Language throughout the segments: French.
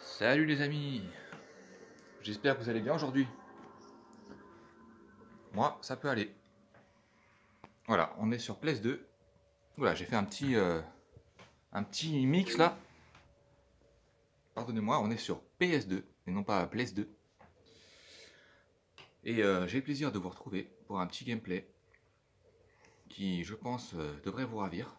Salut les amis, j'espère que vous allez bien aujourd'hui. Moi, ça peut aller. Voilà, on est sur Place 2. Voilà, j'ai fait un petit mix là. Pardonnez-moi, on est sur PS2 et non pas Place 2. Et j'ai le plaisir de vous retrouver pour un petit gameplay qui, je pense, devrait vous ravir.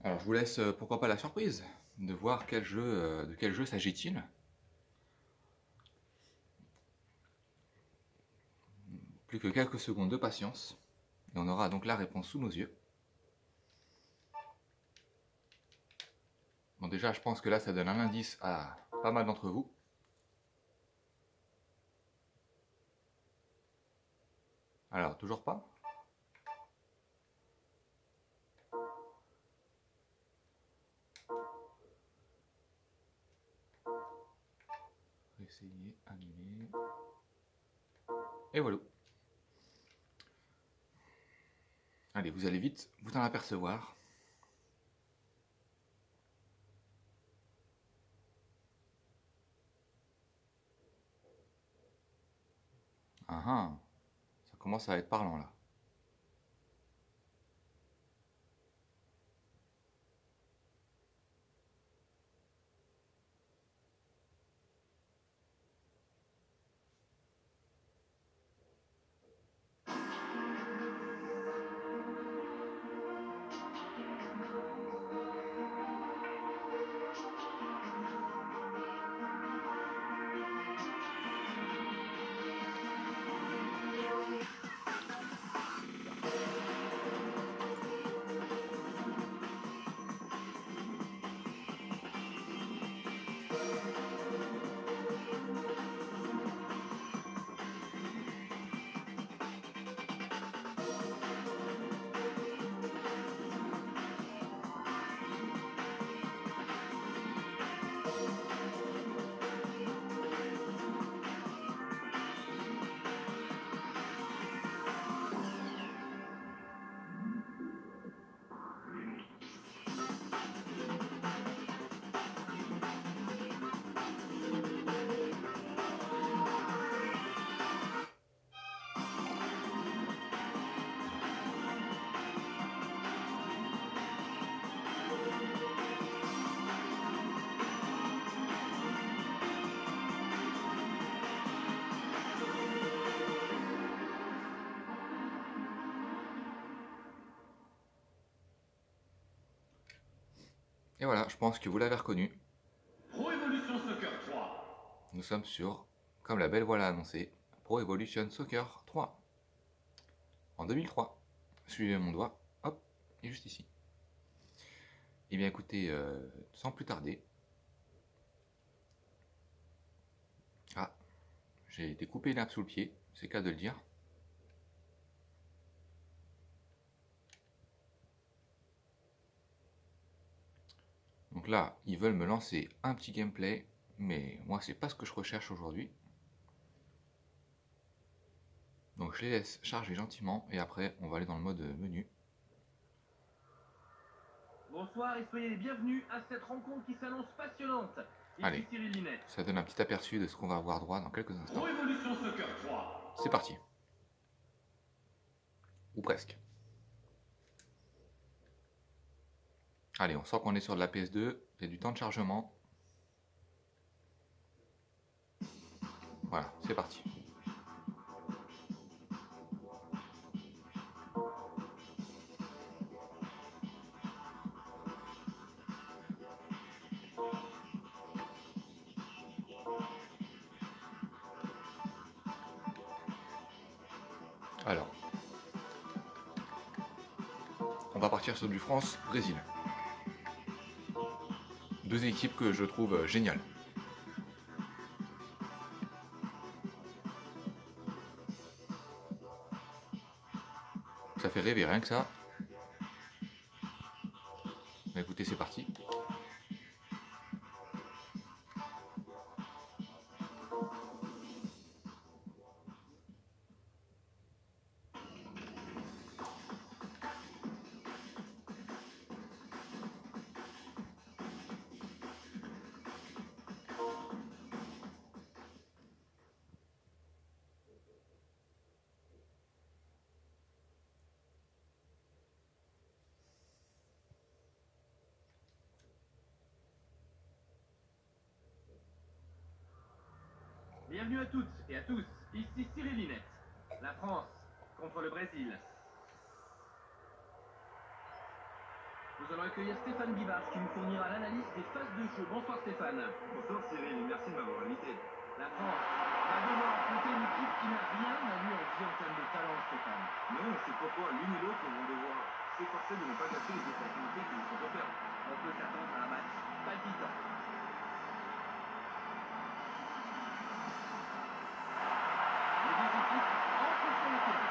Alors, je vous laisse, pourquoi pas la surprise de voir de quel jeu s'agit-il. Plus que quelques secondes de patience et on aura donc la réponse sous nos yeux. Bon, déjà, je pense que là, ça donne un indice à pas mal d'entre vous. Alors, toujours pas? Essayer, annuler. Et voilà. Allez, vous allez vite vous en apercevoir. Ah ah, ça commence à être parlant là. Et voilà, je pense que vous l'avez reconnu. Pro Evolution Soccer 3. Nous sommes sur, comme la belle voix l'a annoncé, Pro Evolution Soccer 3. En 2003. Suivez mon doigt, hop, et juste ici. Et bien écoutez, sans plus tarder. Ah, j'ai découpé une herbe sous le pied, c'est qu'à de le dire. Donc là, ils veulent me lancer un petit gameplay, mais moi c'est pas ce que je recherche aujourd'hui. Donc je les laisse charger gentiment et après on va aller dans le mode menu. Bonsoir et soyez les bienvenus à cette rencontre qui s'annonce passionnante. Ici Allez, Cyril Linette. ça donne un petit aperçu de ce qu'on va avoir droit dans quelques instants. Pro Evolution Soccer 3. C'est parti. Ou presque. Allez, on sent qu'on est sur de la PS2, il y a du temps de chargement. Voilà, c'est parti. Alors, on va partir sur du France-Brésil. Deux équipes que je trouve géniales. Ça fait rêver, rien que ça. Bah, écoutez, c'est parti. Bienvenue à toutes et à tous, ici Cyril Linette. La France contre le Brésil. Nous allons accueillir Stéphane Guibard qui nous fournira l'analyse des phases de jeu. Bonsoir Stéphane. Bonsoir Cyril, merci de m'avoir invité. La France va devoir affronter une équipe qui n'a rien à lui envier en termes de talent, Stéphane. Non, c'est pourquoi l'une et l'autre vont devoir s'efforcer de ne pas gâcher les opportunités qui nous sont offertes. On peut s'attendre à un match palpitant. Les deux équipes entrent sur le terrain.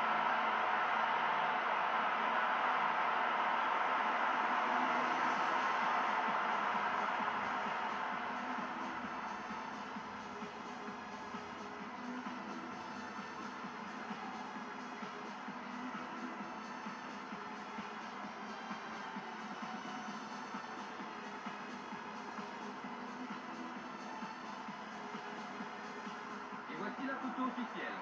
Et voici la photo officielle.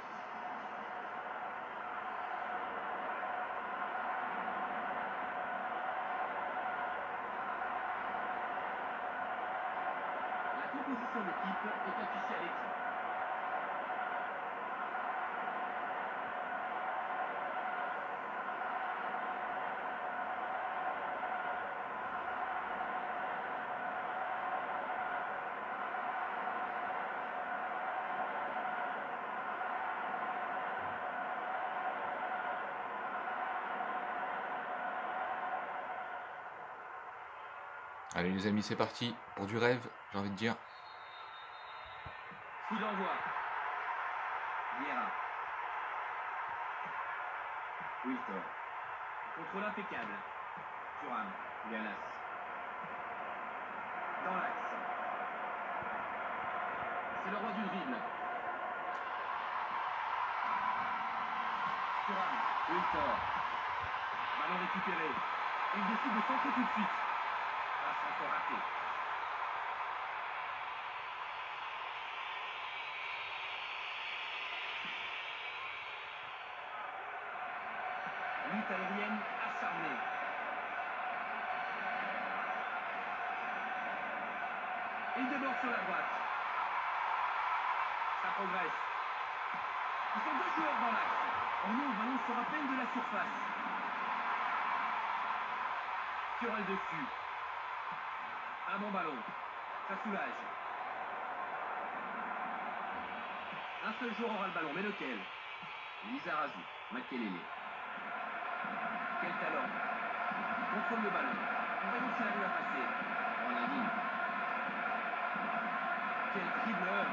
La composition d'équipe est affichée à l'écran. Allez les amis, c'est parti pour du rêve, j'ai envie de dire. Coup d'envoi. Vieira. Wiltor. Contrôle impeccable. Thuram. Galas. Dans l'axe. C'est le roi du dribble. Thuram. Wiltor. Ballon récupéré. Il décide de centrer tout de suite. Passe encore raté. Lutte aérienne acharnée. Il déborde sur la droite. Ça progresse. Ils sont deux joueurs dans l'axe. Oh non, le ballon sort à peine de la surface. Fiorel dessus. Un bon ballon. Ça soulage. Un seul joueur aura le ballon, mais lequel? Lizarazu. Makelele. Quel talent. Il contrôle le ballon. On verra s'il arrive à passer. Ronaldinho. Quel dribbleur.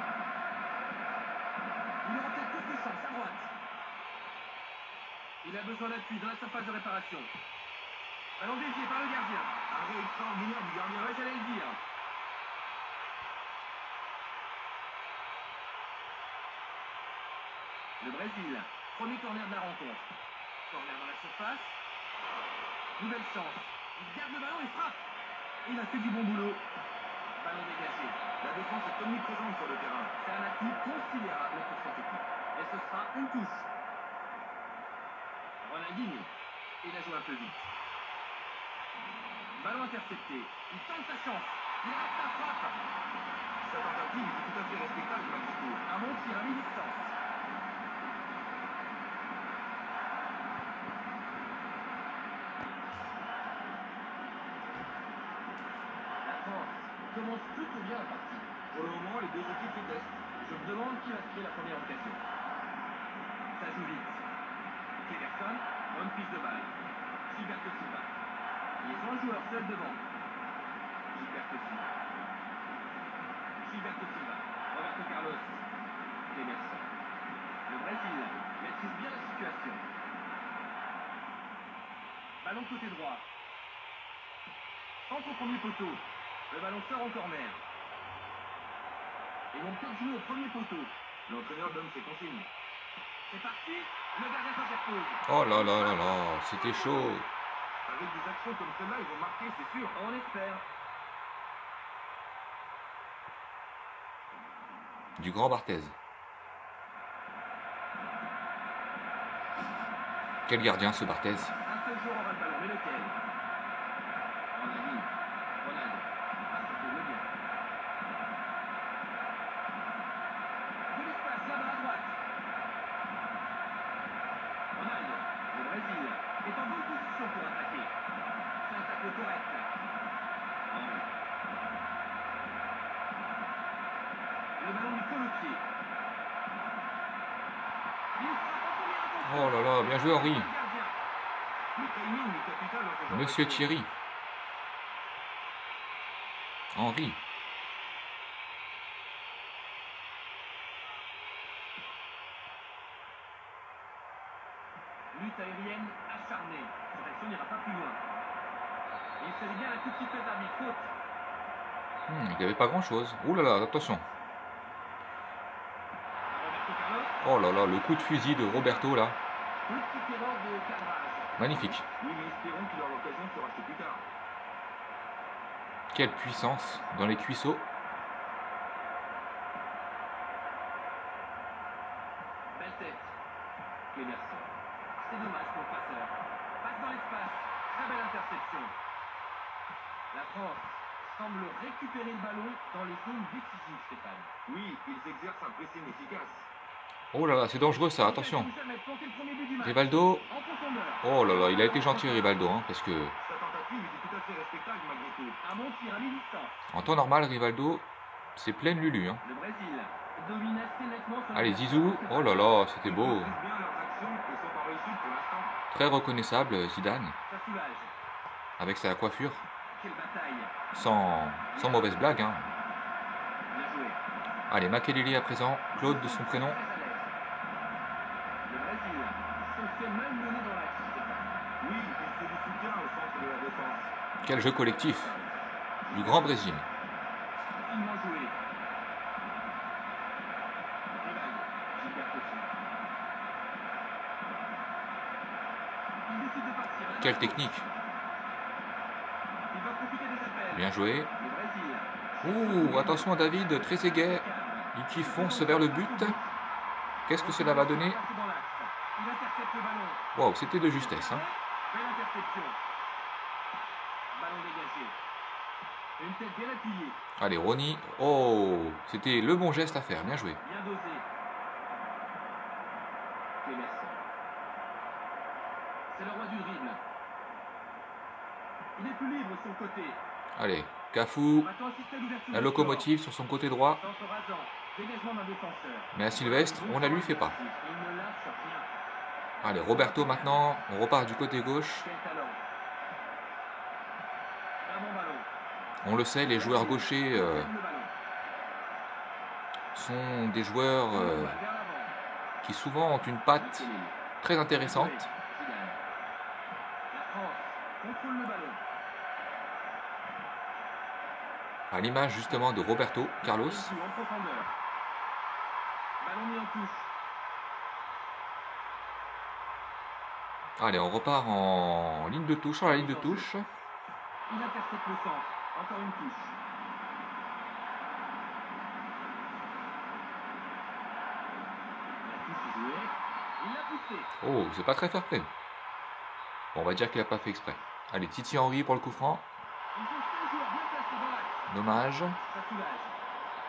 Il aura peut-être plus de chance à droite. Il a besoin d'appui dans la surface de réparation. Ballon dévié par le gardien. Arrêt extraordinaire du gardien. Ouais, j'allais le dire. Le Brésil. Premier corner de la rencontre. Corner dans la surface. Nouvelle chance. Il garde le ballon et frappe. Il a fait du bon boulot. Ballon dégagé. La défense est omniprésente sur le terrain. C'est un atout considérable pour cette équipe. Et ce sera une touche. Ronaldinho. Il a joué un peu vite. Ballon intercepté. Il tente sa chance. Il rate sa frappe. Sa tentative est tout à fait respectable malgré tout. Un bon tir à mi-distance. La France commence plutôt bien la partie. Pour le moment, les deux équipes se testent. Je me demande qui va se créer la première occasion. Ça joue vite. Kederson, bonne prise de balle. Gilberto Silva. Ils ont un joueur seul devant. Gilberto Silva. Gilberto Silva. Roberto Carlos. Emerson. Le Brésil maîtrise bien la situation. Ballon côté droit. Centre au premier poteau. Le ballon sort en corner. Ils vont peut-être jouer au premier poteau. L'entraîneur donne ses consignes. C'est parti. Le gardien s'interpose. Oh là là là là, c'était chaud. Avec des actions comme celle-là, ils vont marquer, c'est sûr. On espère. Du grand Barthez. Quel gardien ce Barthez. Un seul joueur aura le ballon, mais lequel? Ronaldinho. Ronaldo. Ah, ça tourne bien. De l'espace pied. Il frappe en première intention. Oh là là, bien joué Henri. Le gardien. Le timing est capital dans ce genre Monsieur d'action. Thierry. Henri. Lutte aérienne acharnée. Cette action n'ira pas plus loin. Et il savait bien la coup de sifflet d'arbitre. Faute. Il n'y avait pas grand chose. Ouh là là, attention. Roberto Carlos. Oh là là, le coup de fusil de Roberto là. Petite erreur de cadrage. Magnifique. Oui, mais espérons qu'il aura l'occasion de se racheter plus tard. Quelle puissance dans les cuisseaux. Belle tête. Ederson. C'est dommage pour le passeur. Passe dans l'espace. Très belle interception. La France semble récupérer le ballon dans les zones décisives, Stéphane. Oui, ils exercent un pressing efficace. Oh là là, c'est dangereux ça, attention. Occasion jamais de planter le premier but du match. Rivaldo. En profondeur. Oh là là, il a été gentil Rivaldo, hein, parce que Sa tentative était tout à fait respectable malgré tout. Un bon tir à mi-distance. en temps normal, Rivaldo, c'est pleine Lulu. Hein. Le Brésil domine assez nettement son Allez, adversaire. Zizou. Oh là là, c'était Ils beau. maîtrisent bien leurs actions et sont en réussite pour l'instant. Très reconnaissable, Zidane, Ça soulage. avec sa coiffure. Quelle bataille. Sans mauvaise blague. Hein. Bien joué. Allez, Makelele à présent. Claude de son prénom. Très à l'aise. Le Brésil se fait malmener dans l'axe, Stéphane. Oui, il fait du soutien au centre de la défense. Quel jeu collectif du Grand Brésil. Finement joué. Rivaldo. Gilberto Silva. Il décide de partir. Quelle technique. Il va profiter des appels. Bien joué. Le Brésil. Ouh, attention David, Trezeguet, qui fonce vers le but. Qu'est-ce que cela va donner? Il intercepte le ballon. Waouh, c'était de justesse. Hein. Belle interception. Ballon dégagé. Une tête bien appuyée. Allez, Ronny. Oh, c'était le bon geste à faire. Bien joué. Bien dosé. Ederson. C'est le roi du dribble. Il est plus libre de son côté. Allez, On Cafou, attend assister à l'ouverture la du locomotive sur son côté droit. score. Centre rasant. Dégagement d'un défenseur. Mais à Sylvestre, on ne lui fait pas. Il ne lâche rien. Allez, Roberto maintenant. On repart du côté gauche. Quel talent. Un bon ballon. On le sait, les joueurs gauchers Le ballon. sont des joueurs Vers l'avant. qui souvent ont une patte Makelele. très intéressante. Zidane. La France contrôle le ballon. À l'image justement de Roberto Carlos. Il joue en profondeur. Ballon mis en touche. Allez, on repart en ligne de touche, sur la ligne de touche. Il intercepte le centre. Encore une touche. La touche est jouée. Il l'a poussé. Oh, c'est pas très fair play. Bon, on va dire qu'il a pas fait exprès. Allez, Titi Henry pour le coup franc. Il faut 5 joueurs bien placés dans l'axe. Dommage. Ça soulage.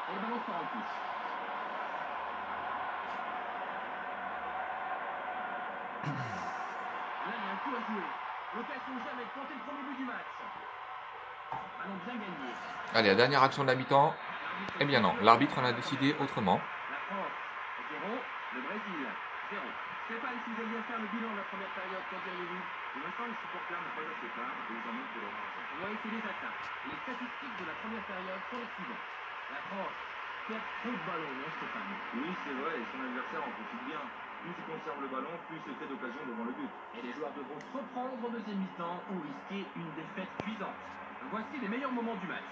Et le ballon sort en touche. Là, il y a un coup à jouer. L'occasion jamais de planter le premier but du match. Ballon bien gagné. Allez, la dernière action de la mi-temps. L'arbitre Eh bien non, l'arbitre en a décidé autrement. La France, 0. Le Brésil, 0. Stéphane, si vous aviez à faire le bilan de la première période, qu'en diriez-vous? Pour l'instant, les supporters n'ont pas assez plaindre et ils en montrent de leur argent. On va essayer les attaques. Les statistiques de la première période sont les suivantes. La France perd trop de ballons, non Stéphane? Oui, c'est vrai, et son adversaire en profite bien. Plus il conserve le ballon, plus il fait d'occasion devant le but. Et les joueurs devront se reprendre en deuxième mi-temps ou risquer une défaite cuisante. Voici les meilleurs moments du match.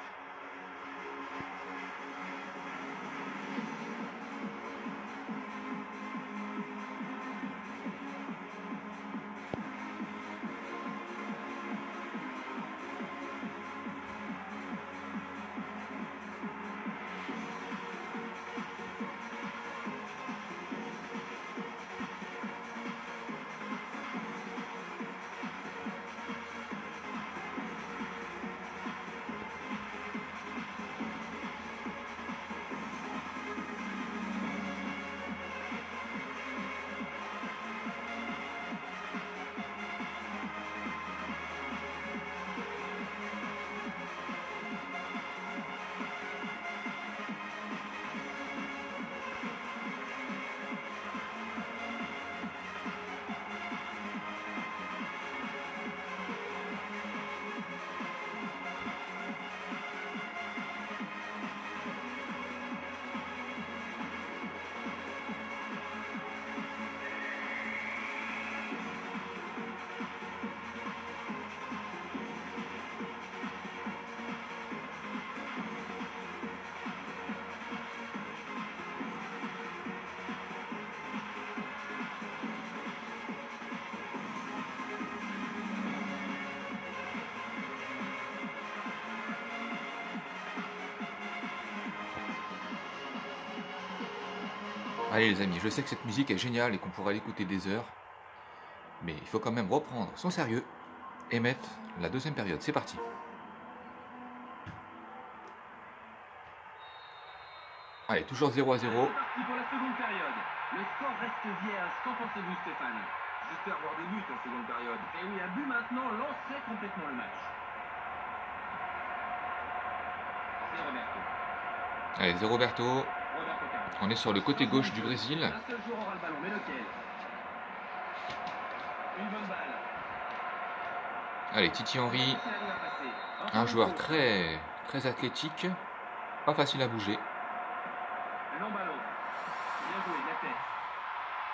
Allez les amis, je sais que cette musique est géniale et qu'on pourrait l'écouter des heures. Mais il faut quand même reprendre son sérieux et mettre la deuxième période. C'est parti. Allez, toujours 0 à 0. C'est parti pour la seconde période. Le score reste vierge. Qu'en pensez-vous, Stéphane? J'espère voir des buts en seconde période. Et oui, un but maintenant lancerait complètement le match. C'est Roberto. Allez, 0 Roberto. Roberto Carlos. On est sur le côté gauche du Brésil. Un seul joueur aura le ballon, mais lequel? Une bonne balle. Allez, Titi Henry, C'est la ligne à passer. un joueur très athlétique, pas facile à bouger. Un long ballon. Bien joué, de la tête.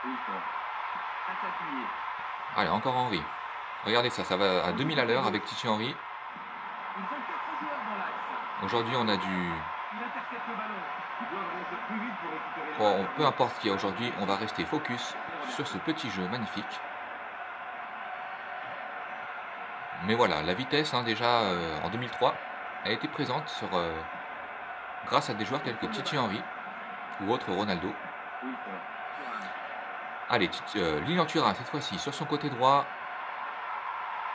Oui, fort. Passe appuyée. Allez, encore Henry. Regardez ça, ça va à 2000 à l'heure avec Titi Henry. Ils ont 4 joueurs dans l'axe. Aujourd'hui, on a du... Il intercepte le ballon. Ils doivent avancer plus vite pour récupérer le Bon, ballon. peu importe ce qu'il y a aujourd'hui, on va rester focus sur ce petit jeu magnifique. Mais voilà, la vitesse, hein, déjà en 2003, a été présente grâce à des joueurs tels que Titi Henry ou autre Ronaldo. Oui, fort. Allez, Lilian Thuram cette fois-ci sur son côté droit.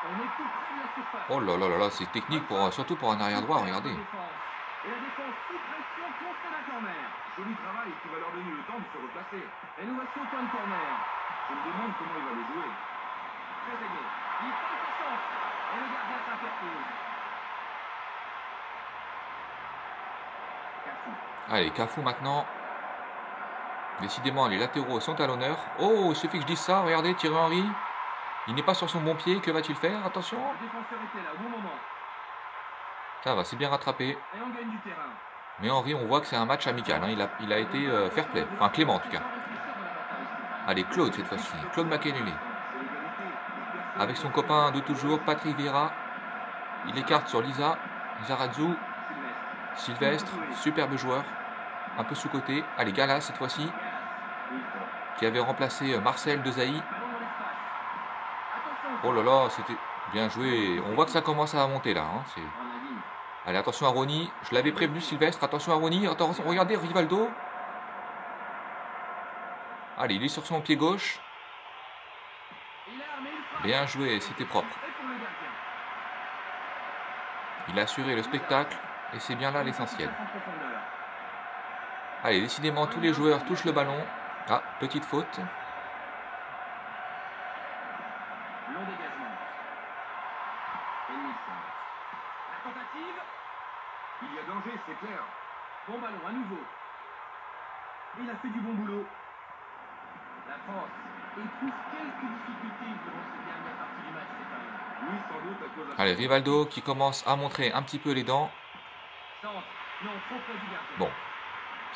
On est tout près de la surface. Oh là là là là, c'est technique surtout pour un arrière droit, regardez. Et la défense sous pression contre la corner. Joli travail qui va leur donner le temps de se replacer. Et nous voici au point de corner. Je me demande comment il va le jouer. Très aigué. Il tente sa chance. Et le gardien s'interpose. Cafu. Allez, Cafu maintenant. Décidément, les latéraux sont à l'honneur. Oh, il suffit que je dise ça, regardez, Thierry Henry. Il n'est pas sur son bon pied, que va-t-il faire? Attention. Le défenseur était là au bon moment. Ça va, c'est bien rattrapé. Et on gagne du terrain. Mais Henry, on voit que c'est un match amical, hein. Il a été fair play, enfin clément en tout cas. Sans réfléchir dans la bataille, Stéphane. Allez, Claude cette fois-ci, Claude Makelele. C'est l'égalité. Avec son copain de toujours, Patrick Vieira. Il écarte sur Lisa, Zarazou, Sylvestre. Sylvestre, superbe joueur. Un peu sous-côté. Allez, Galas cette fois-ci, Oui, fort. qui avait remplacé Marcel Desailly. Ballon dans l'espace. Attention. Oh là là, c'était bien joué. On voit que ça commence à monter là. Hein. En la ligne. Allez, attention à Rony. Je l'avais prévenu, Sylvestre. Attention à Rony. Attention, regardez, Rivaldo. Allez, il est sur son pied gauche. Il a armé une frappe. Bien joué, c'était propre. Et pour le gardien. Il a assuré le spectacle et c'est bien là l'essentiel. En profondeur. Allez, décidément, tous les joueurs touchent le ballon. Ah, petite faute. Long dégagement. Ennis. La tentative. Il y a danger, c'est clair. Bon ballon à nouveau. Il a fait du bon boulot. La France éprouve quelques difficultés durant cette dernière partie du match, Stéphane. Oui, sans doute à cause de... Allez, Rivaldo qui commence à montrer un petit peu les dents. Centre. Non, trop près du gardien. Bon,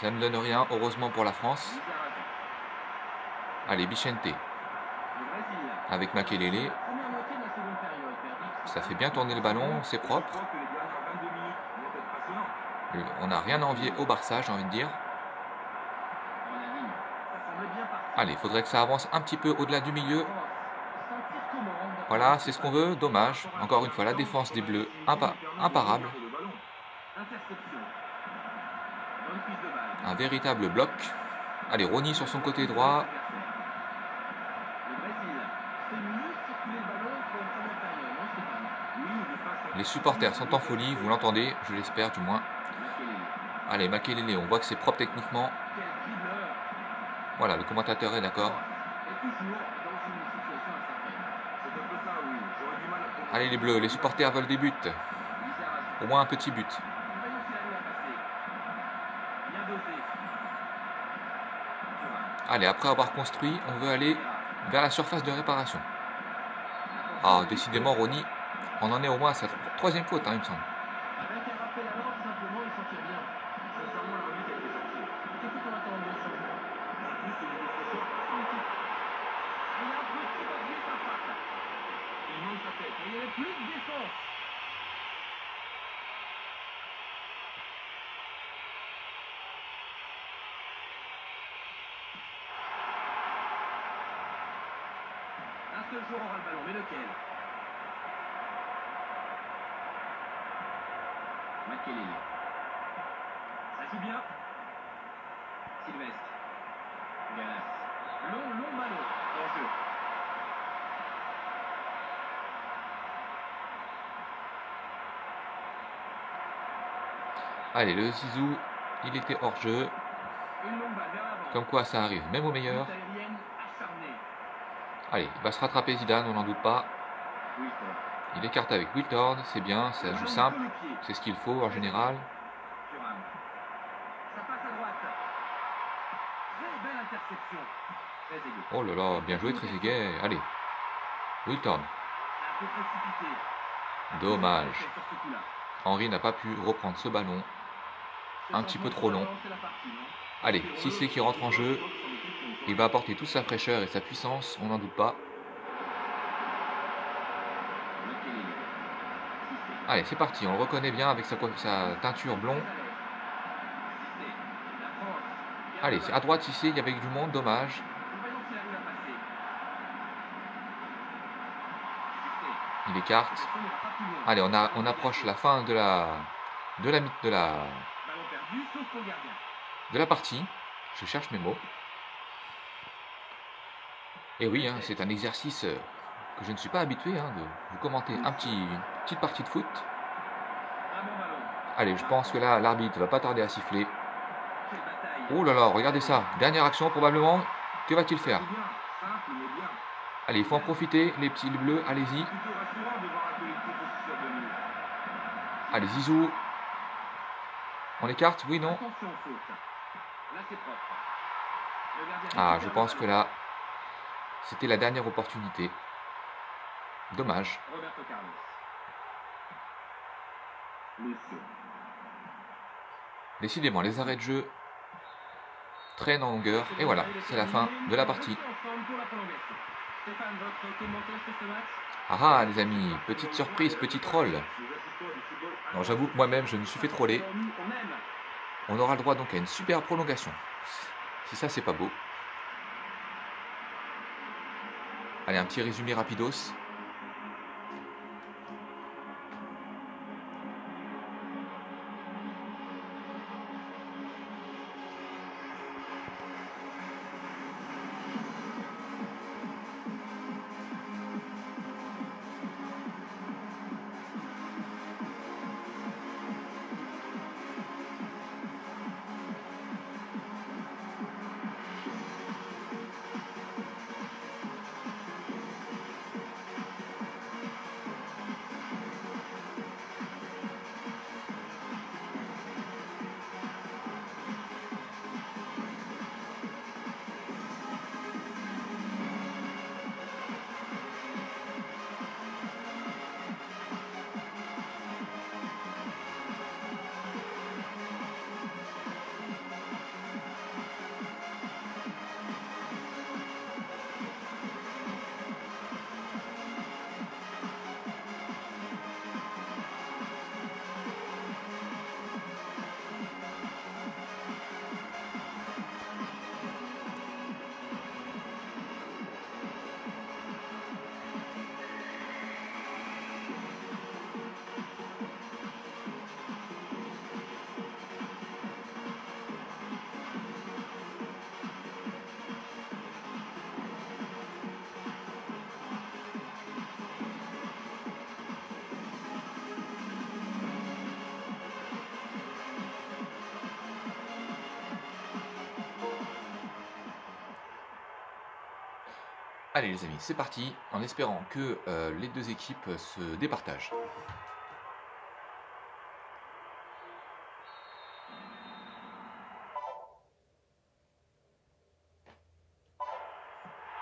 ça ne donne rien, heureusement pour la France. Lizarazu. Allez, Bichente Le Brésil. avec Makelele. La première moitié de la seconde période. Verdict, Ça fait bien tourner le ballon, c'est Je propre. crois que les dernières 22 minutes vont être passionnantes. On n'a rien à envier au Barça, j'ai envie de dire. En la ligne. Ça semble bien parti. Allez, il faudrait que ça avance un petit peu au-delà du milieu. France. Sentir commande. Voilà, c'est ce qu'on veut, dommage. Encore une fois, la défense des Bleus, imparable. Le ballon. Interception. Bonne prise de balle. Un véritable bloc. Allez, Rony sur son côté droit. Le Brésil fait mieux circuler le ballon qu'en première période, non Stéphane? Oui, mais face à... Les supporters sont en folie, vous l'entendez, je l'espère du moins. Makelele. Allez, Makelele, on voit que c'est propre techniquement. Quel dribbleur. Voilà, le commentateur est d'accord. Et toujours dans une situation incertaine. C'est un peu ça, oui. J'aurais du mal à comprendre. Allez les Bleus, les supporters veulent des buts. Lizarazu. Au moins un petit but. Voyons si la ligne a passé. Bien dosé. Thuram. Allez, après avoir construit, on veut aller vers la surface de réparation. Ah, décidément, Rony, on en est au moins à sa troisième faute, hein, il me semble. Avec un rappel à l'ordre, simplement, il s'en tire bien. Sincèrement, l'arbitre a été gentil. Qu'est-ce qu'on attend de changement? Plus, c'est une défense positive. Il a un petit papier, sa frappe. Il manque sa tête. Mais il n'y avait plus de défense. Un seul joueur aura le ballon, mais lequel? Makelele. Ça joue bien. Sylvestre. Ganas. Long ballon. En jeu. Allez, le Zizou, il était hors jeu. Une longue balle vers l'avant. Comme quoi, ça arrive même au meilleur. Lutte aérienne acharnée. Allez, il va se rattraper Zidane, on n'en doute pas. Wilton. Il écarte avec Wiltord, c'est bien, ça joue simple. C'est ce qu'il faut en général. Thuram. Ça passe à droite. Très belle interception. Très aiguë. Oh là là, bien joué Trezeguet. Allez, Wiltord. Un peu précipité. Dommage. Sur ce coup-là. Henry n'a pas pu reprendre ce ballon. Un petit peu trop long. C'est la partie, non? Allez, Cissé qui rentre en jeu. Il va apporter toute sa fraîcheur et sa puissance, on n'en doute pas. Allez, c'est parti, on le reconnaît bien avec sa teinture blonde. Allez, à droite Cissé, il y avait du monde, dommage. Il écarte. Allez, on approche la fin de la partie. Je cherche mes mots. Et oui, hein, c'est un exercice que je ne suis pas habitué de vous commenter une petite partie de foot. Allez, je pense que là, l'arbitre va pas tarder à siffler. Oh là là, regardez ça. Dernière action probablement. Que va-t-il faire? Allez, il faut en profiter, les petits bleus, allez-y. Allez, Zizou. On écarte? Oui, non? Ah, je pense que là, c'était la dernière opportunité. Dommage. Décidément, les arrêts de jeu traînent en longueur. Et voilà, c'est la fin de la partie. Ah ah, les amis, petite surprise, petit troll. Non, j'avoue que moi-même, je me suis fait troller. On aura le droit donc à une super prolongation. Si ça, c'est pas beau. Allez, un petit résumé rapidos. Allez les amis, c'est parti, en espérant que les deux équipes se départagent.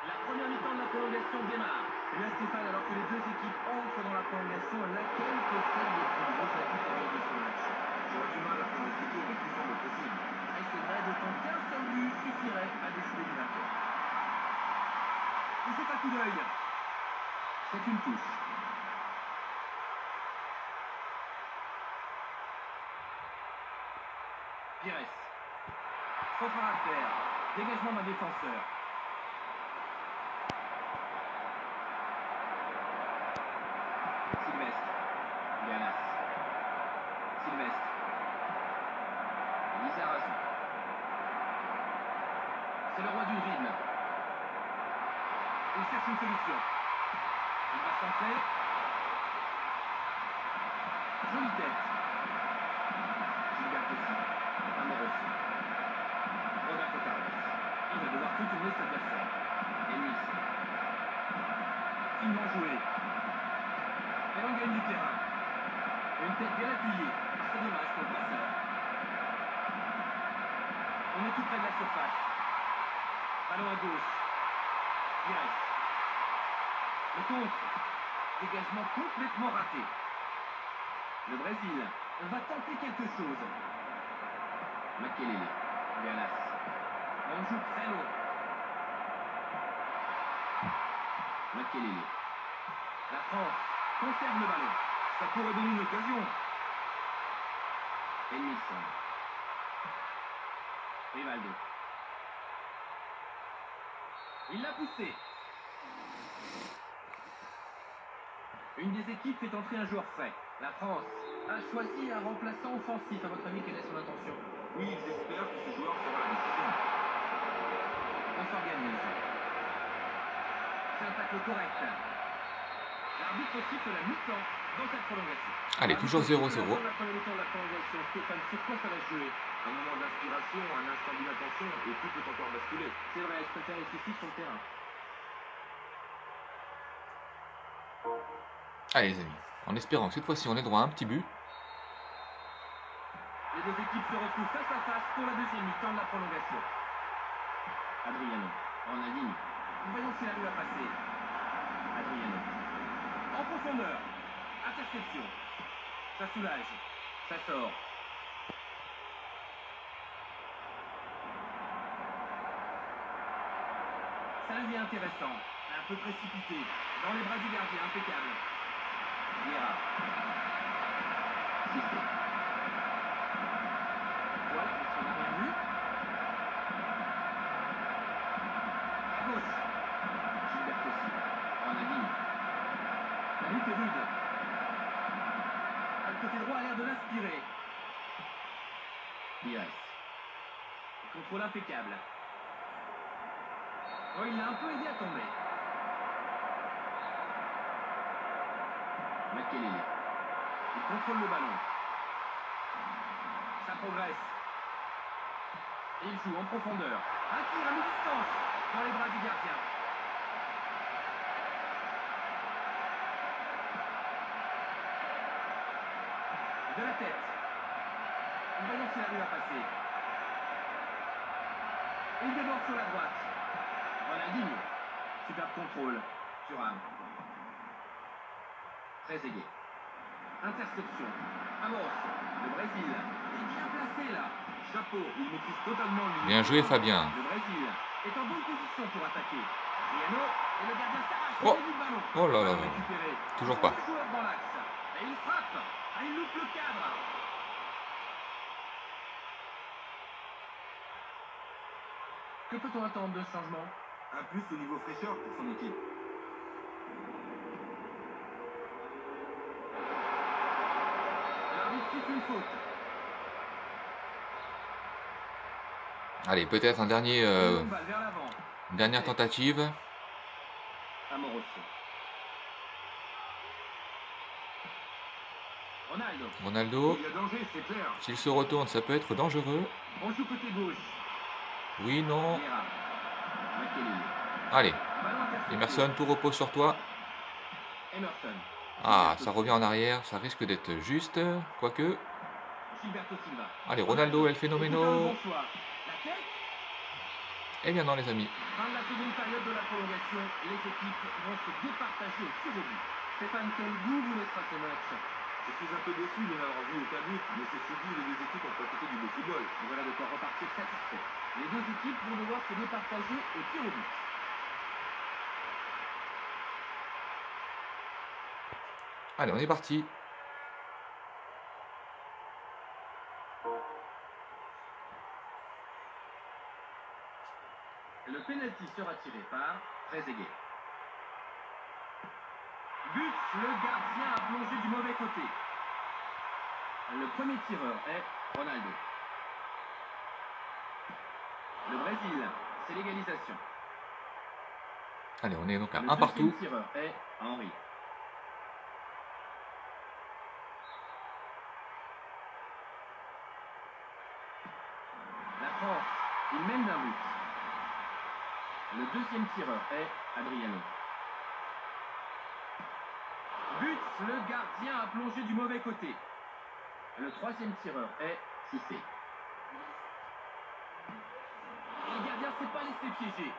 La première mi-temps de la prolongation démarre. Et là, Stéphane, alors que les deux équipes entrent dans la prolongation, laquelle peut faire le plus gros atout de ce match? J'aurais du mal à pronostiquer le plus simple possible. Et c'est vrai, d'autant qu'un seul but suffirait à décider du vainqueur. Il fait un coup d'œil. C'est une touche. Pires. Sans caractère. Dégagement d'un défenseur. Sylvestre. Ganas. Sylvestre. Lizarazu. C'est le roi du dribble. Il cherche une solution. Il va centrer. Jolie tête. Gilberto Silva. Amoroso. Roberto Carlos. Il va devoir tout tourner cet adversaire. Emilson. Finement joué. Et on gagne du terrain. Une tête bien appuyée. C'est dommage pour le passeur. On est tout près de la surface. Ballon à gauche. Pires. Le contre. Dégagement complètement raté. Le Brésil va tenter quelque chose. Makelele. Galas. On joue très long. Makelele. La France conserve le ballon. Ça pourrait donner une occasion. Emilson. Rivaldo. Il l'a poussé. Une des équipes fait entrer un joueur frais. La France a choisi un remplaçant offensif. À votre avis, quelle est son intention? Oui, j'espère que ce joueur fera la décision. On s'organise. C'est un tacle correct. L'arbitre siffle la mi-temps dans cette prolongation. Allez, toujours 0-0. La première mi-temps de la prolongation, Stéphane, sur quoi ça va se jouer? Un moment d'inspiration, un instant d'inattention, et tout peut encore basculer. C'est vrai, je préfère être ici sur le terrain. Allez les amis, en espérant que cette fois-ci on ait droit à un petit but. Les deux équipes se retrouvent face à face pour la deuxième mi-temps de la prolongation. Adriano, en la ligne. Voyons s'il arrive à passer. Adriano. En profondeur. Interception. Ça soulage. Ça sort. Ça devient intéressant. Un peu précipité. Dans les bras du gardien. Impeccable. Vieira. Cissé. Voilà, on a rien vu. À gauche. Gilberto Silva. En la ligne. La lutte est rude. Le côté droit a l'air de l'inspirer. Pires. Contrôle impeccable. Oh, il l'a un peu aidé à tomber. Makelele. Il contrôle le ballon. Ça progresse. Et il joue en profondeur. Un tir à mi-distance dans les bras du gardien. De la tête. Voyons s'il arrive à passer. Il déborde sur la droite. Dans la ligne. Superbe contrôle. Thuram. Trezeguet. Interception. Amos. Le Brésil. Il est bien placé là. Chapeau, il maîtrise totalement le Bien joué Fabien. Le Brésil est en bonne position pour attaquer. Adriano et le gardien s'arrache Oh. au début du ballon. Oh là là Ballon là. récupéré. Toujours pas. Deux joueurs dans l'axe. Et il frappe. Ah, il loupe le cadre. Que peut-on attendre de ce changement? Un plus au niveau fraîcheur pour son équipe. L'arbitre siffle une faute. Allez, peut-être un dernier, Une balle vers l'avant. une dernière tentative. Amoroso. Ronaldo. Ronaldo, Il y a danger, c'est clair. s'il se retourne, ça peut être dangereux. On joue côté gauche. Oui, non. Vieira. Makelele. Allez, Ballon intercepté. Emerson, tout repose sur toi. Emerson. Ah, ça revient en arrière, ça risque d'être juste, quoique. Gilberto Silva. Allez, Ronaldo, El Et c'est un Phénoméno. bon choix. La tête. Eh bien non les amis. Fin de la seconde période de la prolongation, les équipes vont se départager au tir au but. Stéphane, quel goût vous laissera ce match? Je suis un peu déçu de n'avoir vu aucun but, mais c'est dit, les deux équipes ont profité du beau football. Et voilà de quoi repartir satisfait. Les deux équipes vont devoir se départager au tir au but. Allez, on est parti. Le pénalty sera tiré par Trezeguet. But, le gardien a plongé du mauvais côté. Le premier tireur est Ronaldo. Le Brésil c'est l'égalisation. Allez, on est donc à Le un partout. deuxième tireur est Henry. La France, il mène d'un but. Le deuxième tireur est Adriano. But, le gardien a plongé du mauvais côté. Le troisième tireur est Cissé. Le gardien ne s'est pas laissé piéger.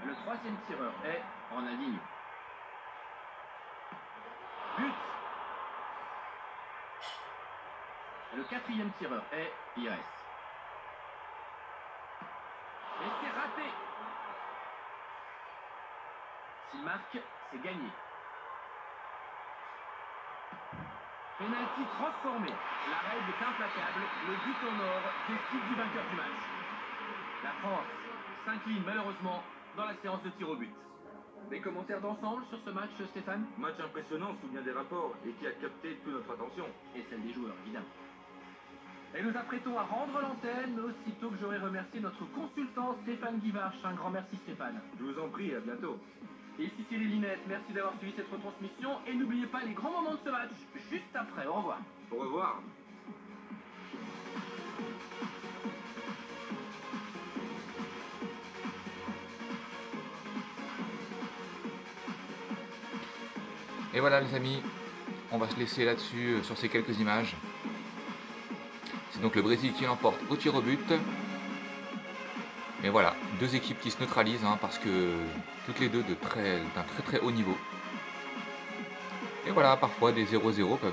Le troisième tireur est Ronaldinho. But. Le quatrième tireur est Pires. Et c'est raté. S'il marque, c'est gagné. Penalty transformé. La règle est implacable. Le but en or décide du vainqueur du match. La France s'incline malheureusement dans la séance de tir au but. Des commentaires d'ensemble sur ce match, Stéphane? Match impressionnant sous bien des rapports et qui a capté toute notre attention. Et celle des joueurs, évidemment. Et nous apprêtons à rendre l'antenne, aussitôt que j'aurai remercié notre consultant Stéphane Guivarch. Un grand merci Stéphane. Je vous en prie, à bientôt. Et ici Cyril Linette, merci d'avoir suivi cette retransmission. Et n'oubliez pas les grands moments de ce match, juste après. Au revoir. Au revoir. Et voilà les amis, on va se laisser là-dessus sur ces quelques images. C'est donc le Brésil qui l'emporte au tir au but. Mais voilà, deux équipes qui se neutralisent hein, parce que toutes les deux d'un très très haut niveau. Et voilà, parfois des 0-0 peuvent